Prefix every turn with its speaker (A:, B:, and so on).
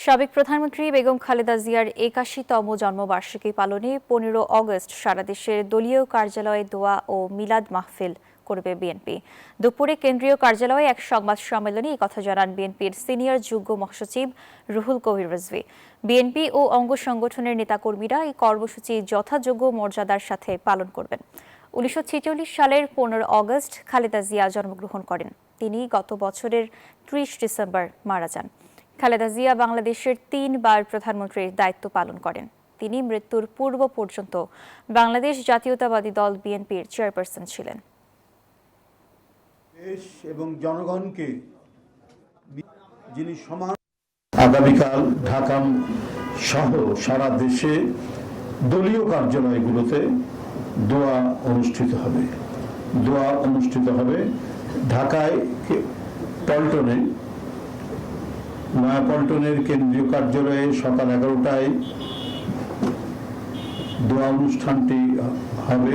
A: সাবেক প্রধানমন্ত্রী বেগম খালেদা জিয়ার ৮১তম জন্মবার্ষিকী পালনে ১৫ অগস্ট সারা দেশের দলীয় কার্যালয়ে দোয়া ও মিলাদ মাহফিল করবে বিএনপি। দুপুরে কেন্দ্রীয় কার্যালয়ে এক সংবাদ সম্মেলনে এই কথা জানান বিএনপির সিনিয়র যুগ্ম মহাসচিব রুহুল কবির রিজভী। বিএনপি ও অঙ্গ সংগঠনের নেতাকর্মীরা এই কর্মসূচি যথাযোগ্য মর্যাদার সাথে পালন করবেন। ১৯৪৬ সালের ১৫ অগস্ট খালেদা জিয়া জন্মগ্রহণ করেন। তিনি গত বছরের ৩০ ডিসেম্বর মারা যান। খালেদা জিয়া বাংলাদেশের ৩ বার প্রধানমন্ত্রীর দায়িত্ব পালন করেন। তিনি মৃত্যুর পূর্ব পর্যন্ত বাংলাদেশ জাতীয়তাবাদী দল বিএনপির চেয়ারপারসন ছিলেন।
B: দেশ এবং জনগণকে যিনি সমান। আগামীকাল ঢাকা সহ সারা দেশে দলীয় কার্যালয়গুলোতে দোয়া অনুষ্ঠিত হবে। ঢাকায় পল্টনে নয়াপল্টনের কেন্দ্রীয় কার্যালয়ে সকাল 11টায় দোয়া অনুষ্ঠানটি হবে।